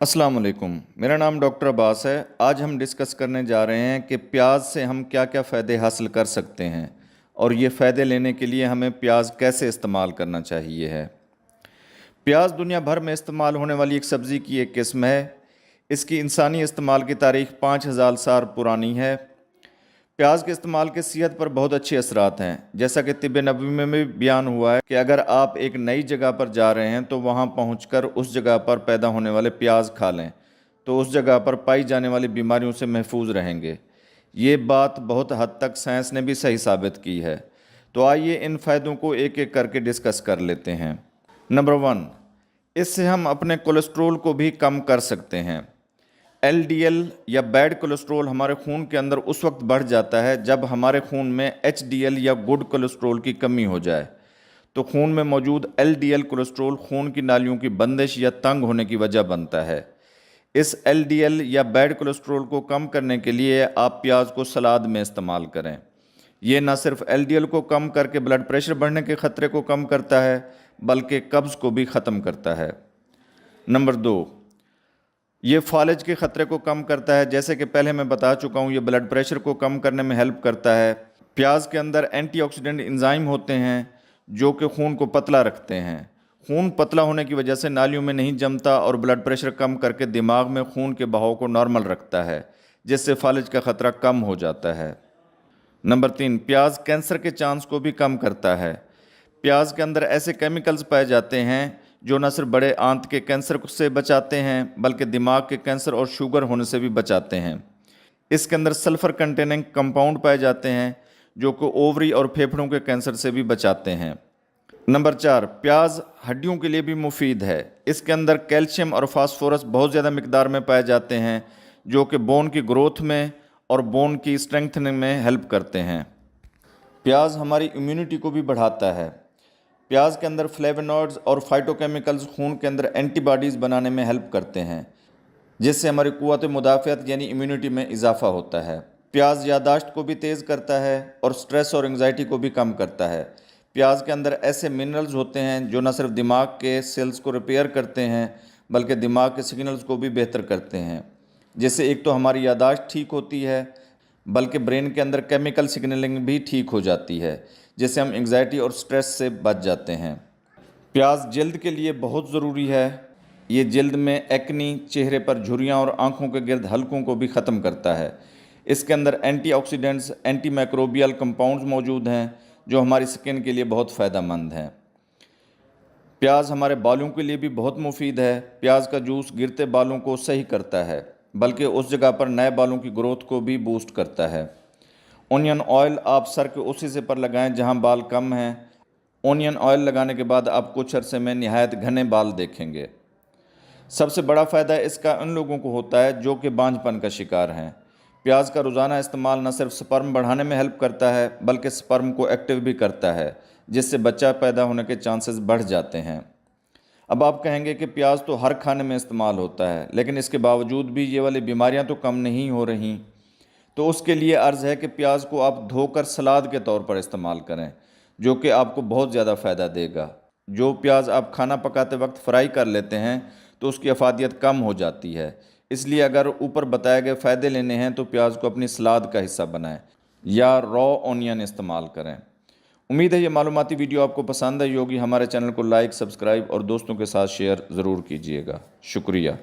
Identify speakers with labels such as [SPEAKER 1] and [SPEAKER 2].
[SPEAKER 1] अस्सलाम वालेकुम। मेरा नाम डॉक्टर अब्बास है। आज हम डिस्कस करने जा रहे हैं कि प्याज से हम क्या क्या फ़ायदे हासिल कर सकते हैं और ये फ़ायदे लेने के लिए हमें प्याज कैसे इस्तेमाल करना चाहिए है। प्याज दुनिया भर में इस्तेमाल होने वाली एक सब्ज़ी की एक किस्म है। इसकी इंसानी इस्तेमाल की तारीख़ 5000 साल पुरानी है। प्याज के इस्तेमाल के सेहत पर बहुत अच्छे असरात हैं। जैसा कि तिब्ब नबवी में भी बयान हुआ है कि अगर आप एक नई जगह पर जा रहे हैं तो वहाँ पहुँचकर उस जगह पर पैदा होने वाले प्याज खा लें तो उस जगह पर पाई जाने वाली बीमारियों से महफूज रहेंगे। ये बात बहुत हद तक साइंस ने भी सही साबित की है। तो आइए इन फ़ायदों को एक एक करके डिस्कस कर लेते हैं। नंबर 1, इससे हम अपने कोलेस्ट्रोल को भी कम कर सकते हैं। एलडीएल या बैड कोलेस्ट्रोल हमारे खून के अंदर उस वक्त बढ़ जाता है जब हमारे खून में एचडीएल या गुड कोलेस्ट्रोल की कमी हो जाए। तो खून में मौजूद एलडीएल कोलेस्ट्रोल खून की नालियों की बंदिश या तंग होने की वजह बनता है। इस एलडीएल या बैड कोलेस्ट्रोल को कम करने के लिए आप प्याज को सलाद में इस्तेमाल करें। ये न सिर्फ एलडीएल को कम करके ब्लड प्रेशर बढ़ने के ख़तरे को कम करता है बल्कि कब्ज़ को भी ख़त्म करता है। नंबर 2, ये फालिज के ख़तरे को कम करता है। जैसे कि पहले मैं बता चुका हूँ, ये ब्लड प्रेशर को कम करने में हेल्प करता है। प्याज के अंदर एंटीऑक्सीडेंट एंजाइम होते हैं जो कि खून को पतला रखते हैं। खून पतला होने की वजह से नालियों में नहीं जमता और ब्लड प्रेशर कम करके दिमाग में खून के बहाव को नॉर्मल रखता है, जिससे फालिज का ख़तरा कम हो जाता है। नंबर 3, प्याज कैंसर के चांस को भी कम करता है। प्याज के अंदर ऐसे केमिकल्स पाए जाते हैं जो न सिर्फ बड़े आंत के कैंसर से बचाते हैं बल्कि दिमाग के कैंसर और शुगर होने से भी बचाते हैं। इसके अंदर सल्फ़र कंटेनिंग कंपाउंड पाए जाते हैं जो कि ओवरी और फेफड़ों के कैंसर से भी बचाते हैं। नंबर 4, प्याज हड्डियों के लिए भी मुफीद है। इसके अंदर कैल्शियम और फास्फोरस बहुत ज़्यादा मिकदार में पाए जाते हैं जो कि बोन की ग्रोथ में और बोन की स्ट्रेंथनिंग में हेल्प करते हैं। प्याज हमारी इम्यूनिटी को भी बढ़ाता है। प्याज के अंदर फ्लेवोनॉइड्स और फाइटोकेमिकल्स खून के अंदर एंटीबॉडीज़ बनाने में हेल्प करते हैं, जिससे हमारी क़ुव्वत मुदाफ़ियत यानी इम्यूनिटी में इजाफा होता है। प्याज यादाश्त को भी तेज़ करता है और स्ट्रेस और एंग्जाइटी को भी कम करता है। प्याज के अंदर ऐसे मिनरल्स होते हैं जो न सिर्फ दिमाग के सेल्स को रिपेयर करते हैं बल्कि दिमाग के सिग्नल्स को भी बेहतर करते हैं, जिससे एक तो हमारी यादाश्त ठीक होती है बल्कि ब्रेन के अंदर केमिकल सिग्नलिंग भी ठीक हो जाती है, जिससे हम एंग्जाइटी और स्ट्रेस से बच जाते हैं। प्याज जल्द के लिए बहुत ज़रूरी है। ये जल्द में एक्नी, चेहरे पर झुर्रियाँ और आँखों के गिर्द हल्कों को भी ख़त्म करता है। इसके अंदर एंटीऑक्सीडेंट्स, एंटीमाइक्रोबियल कंपाउंड्स मौजूद हैं जो हमारी स्किन के लिए बहुत फ़ायदेमंद हैं। प्याज हमारे बालों के लिए भी बहुत मुफीद है। प्याज का जूस गिरते बालों को सही करता है बल्कि उस जगह पर नए बालों की ग्रोथ को भी बूस्ट करता है। ओनियन ऑयल आप सर के उस हिस्से पर लगाएं जहां बाल कम हैं। ओनियन ऑयल लगाने के बाद आप कुछ अरसे में निहायत घने बाल देखेंगे। सबसे बड़ा फ़ायदा इसका उन लोगों को होता है जो कि बांझपन का शिकार हैं। प्याज का रोज़ाना इस्तेमाल न सिर्फ स्पर्म बढ़ाने में हेल्प करता है बल्कि स्पर्म को एक्टिव भी करता है, जिससे बच्चा पैदा होने के चांसेस बढ़ जाते हैं। अब आप कहेंगे कि प्याज तो हर खाने में इस्तेमाल होता है, लेकिन इसके बावजूद भी ये वाली बीमारियां तो कम नहीं हो रही। तो उसके लिए अर्ज़ है कि प्याज को आप धोकर सलाद के तौर पर इस्तेमाल करें, जो कि आपको बहुत ज़्यादा फ़ायदा देगा। जो प्याज आप खाना पकाते वक्त फ्राई कर लेते हैं तो उसकी अफादियत कम हो जाती है। इसलिए अगर ऊपर बताए गए फ़ायदे लेने हैं तो प्याज को अपनी सलाद का हिस्सा बनाएं या रॉ ऑनियन इस्तेमाल करें। उम्मीद है ये मालूमाती वीडियो आपको पसंद आई होगी। हमारे चैनल को लाइक, सब्सक्राइब और दोस्तों के साथ शेयर ज़रूर कीजिएगा। शुक्रिया।